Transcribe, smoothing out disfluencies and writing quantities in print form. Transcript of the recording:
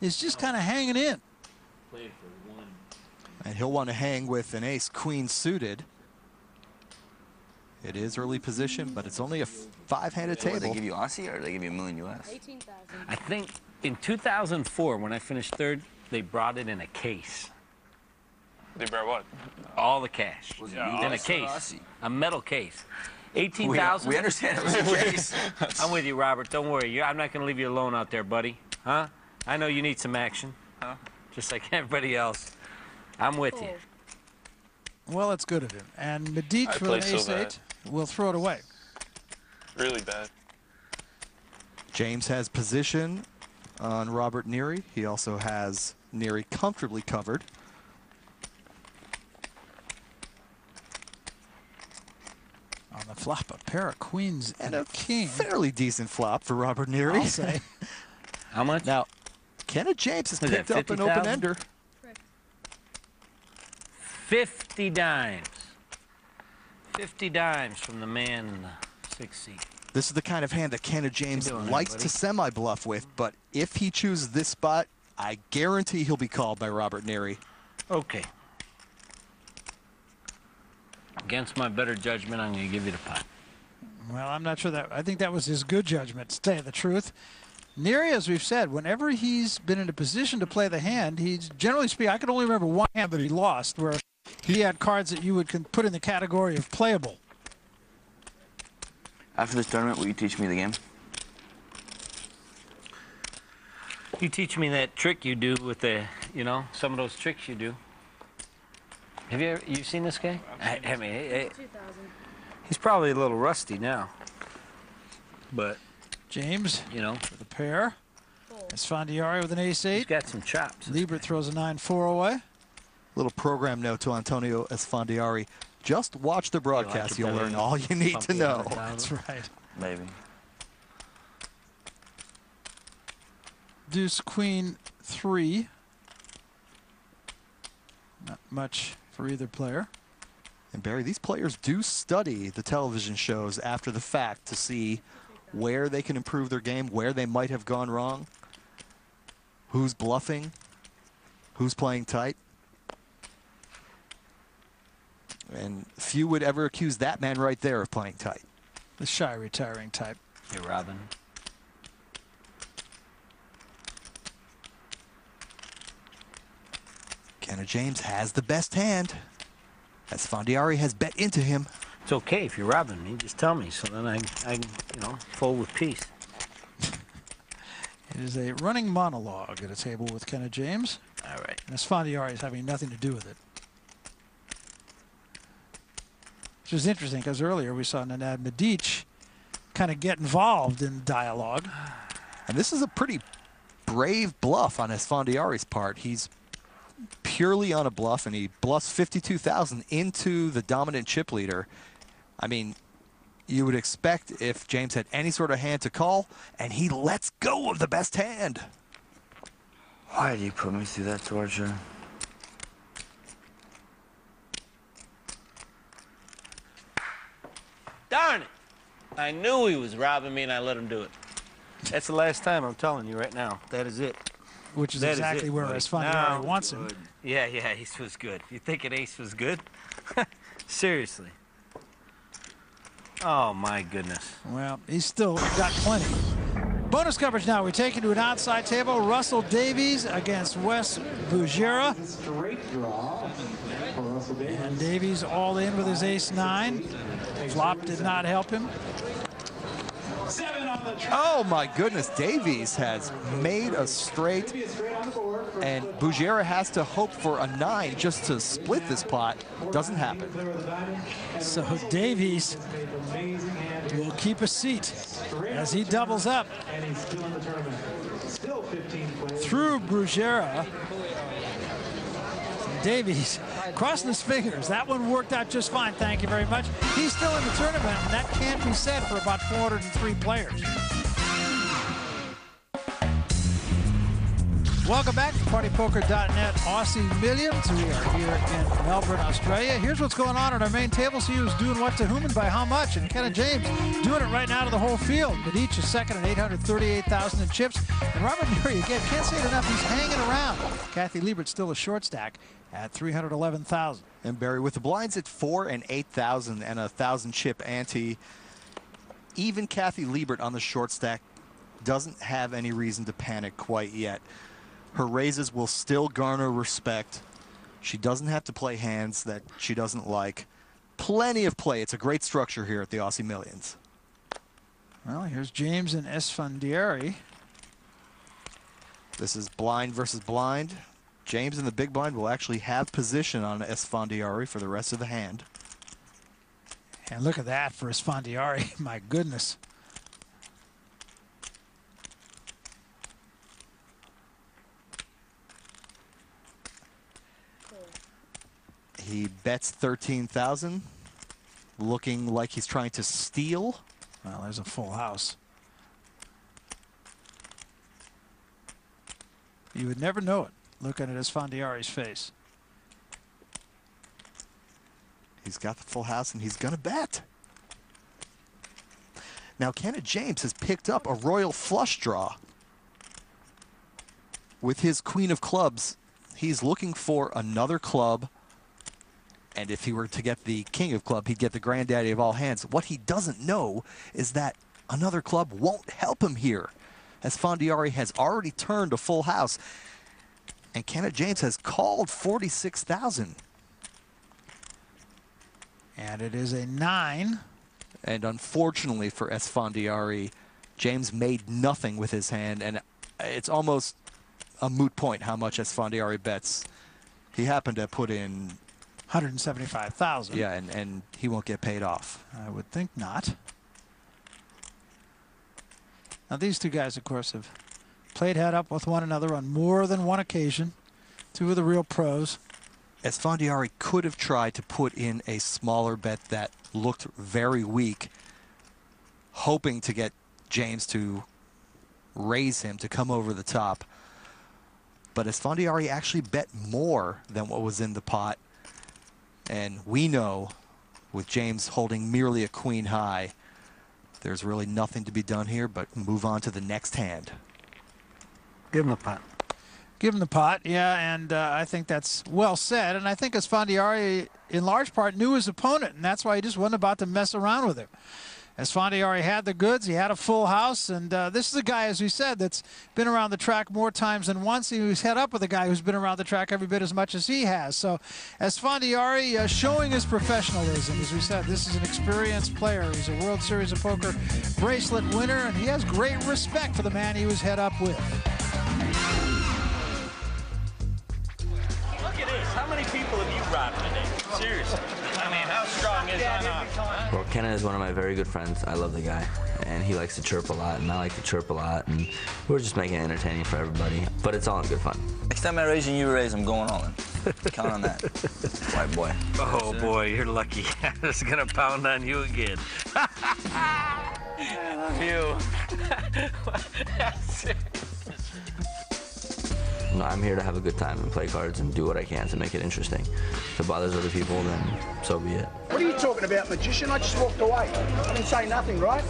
is just kind of hanging in. And he'll want to hang with an ace-queen suited. It is early position, but it's only a 5-handed table. They give you Aussie or they give you $1 million US? 18,000. I think in 2004, when I finished third, they brought it in a case. They brought what? All the cash. Yeah, In a case. Aussie. A metal case. 18,000? We understand it was a case. I'm with you, Robert. Don't worry. I'm not going to leave you alone out there, buddy. Huh? I know you need some action. Huh? Just like everybody else. I'm with you. Well, that's good of him. And Medici with an ace-8 will throw it away. Really bad. James has position on Robert Neary. He also has Neary comfortably covered. On the flop, a pair of queens and a king. Fairly decent flop for Robert Neary. I'll say. How much? Now, Kenneth James has Was picked that up an 50,000? open-ender. 50 dimes. 50 dimes from the man in the 6th seat. This is the kind of hand that Kenneth James doing, likes buddy? to semi-bluff with, but if he chooses this spot, I guarantee he'll be called by Robert Neary. Okay. Against my better judgment, I'm going to give you the pot. Well, I'm not sure that. I think that was his good judgment, to tell you the truth. Neary, as we've said, whenever he's been in a position to play the hand, he's generally speaking, I can only remember one hand that he lost where he had cards that you would put in the category of playable. After this tournament, will you teach me the game? You teach me that trick you do with the, you know, some of those tricks you do. Have you seen this guy? I mean, 2,000. he's probably a little rusty now. But, James, you know, with a pair. Esfandiari with an he's ace-8. got some chops. Liebert throws a 9-4 away. Little program note to Antonio Esfandiari. Just watch the broadcast. You'll learn all you need to know. That's right. Maybe. Deuce, queen, 3. Not much for either player. And Barry, these players do study the television shows after the fact to see where they can improve their game, where they might have gone wrong, who's bluffing, who's playing tight. And few would ever accuse that man right there of playing tight. The shy retiring type. Hey, Robin. Kenneth James has the best hand. Esfandiari has bet into him. It's okay if you're robbing me. Just tell me, so then I you know, fold with peace. It is a running monologue at a table with Kenneth James. All right. And Esfandiari is having nothing to do with it. Which is interesting because earlier we saw Nenad Medici kind of get involved in dialogue. And this is a pretty brave bluff on Esfandiari's part. He's purely on a bluff, and he bluffs 52,000 into the dominant chip leader. I mean, you would expect if James had any sort of hand to call, and he lets go of the best hand. Why do you put me through that torture? Darn it! I knew he was robbing me, and I let him do it. That's the last time, I'm telling you right now. That is it. Which is That exactly it, where buddy. Esfandiari No, wants him. Yeah, ace was good. You think an ace was good? Seriously. Oh, my goodness. Well, he's still got plenty. Bonus coverage now. We take it to an outside table. Russell Davies against Wes Bugera. And Davies all in with his ace-9. Flop did not help him. Oh my goodness, Davies has made a straight, and Bugera has to hope for a 9 just to split this pot. Doesn't happen. So Davies will keep a seat as he doubles up through Bugera. Davies crossing his fingers. That one worked out just fine, thank you very much. He's still in the tournament, and that can't be said for about 403 players. Welcome back to PartyPoker.net Aussie Millions. We are here in Melbourne, Australia. Here's what's going on at our main table. See who's doing what to whom and by how much. And Kenneth James doing it right now to the whole field. Medici is second at 838,000 in chips. And Robert Neary, again, can't say it enough, he's hanging around. Kathy Liebert still a short stack at 311,000. And Barry, with the blinds at 4 and 8,000 and a 1,000 chip ante, even Kathy Liebert on the short stack doesn't have any reason to panic quite yet. Her raises will still garner respect. She doesn't have to play hands that she doesn't like. Plenty of play. It's a great structure here at the Aussie Millions. Well, here's James and Esfandiari. This is blind versus blind. James in the big blind will actually have position on Esfandiari for the rest of the hand. And look at that for Esfandiari. My goodness. He bets 13,000, looking like he's trying to steal. Well, there's a full house. You would never know it looking at Esfandiari's face. He's got the full house, and he's going to bet. Now, Kenneth James has picked up a royal flush draw. With his queen of clubs, he's looking for another club. And if he were to get the king of club, he'd get the granddaddy of all hands. What he doesn't know is that another club won't help him here, Esfandiari has already turned a full house. And Kenneth James has called 46,000. And it is a 9. And unfortunately for Esfandiari, James made nothing with his hand, and it's almost a moot point how much Esfandiari bets. He happened to put in 175,000. Yeah, and he won't get paid off. I would think not. Now these two guys, of course, have played head up with one another on more than one occasion. Two of the real pros. Esfandiari could have tried to put in a smaller bet that looked very weak, hoping to get James to raise him to come over the top. But Esfandiari actually bet more than what was in the pot. And we know, with James holding merely a queen high, there's really nothing to be done here but move on to the next hand. Give him the pot. Give him the pot, yeah, and I think that's well said. And I think Esfandiari, in large part, knew his opponent, and that's why he just wasn't about to mess around with him. Esfandiari had the goods, he had a full house, and this is a guy, as we said, that's been around the track more times than once. He was head up with a guy who's been around the track every bit as much as he has. So Esfandiari showing his professionalism. As we said, this is an experienced player. He's a World Series of Poker bracelet winner, and he has great respect for the man he was head up with. Look at this. How many people have you robbed today? Seriously. I mean, how strong is on? Well, Kenneth is one of my very good friends. I love the guy, and he likes to chirp a lot, and I like to chirp a lot, and we're just making it entertaining for everybody. But it's all in good fun. Next time I raise and you raise, I'm going all in. Count on that. White boy. Oh, boy, you're lucky. It's going to pound on you again. I love you. That's it. No, I'm here to have a good time and play cards and do what I can to make it interesting. If it bothers other people, then so be it. What are you talking about, magician? I just walked away. I didn't say nothing, right?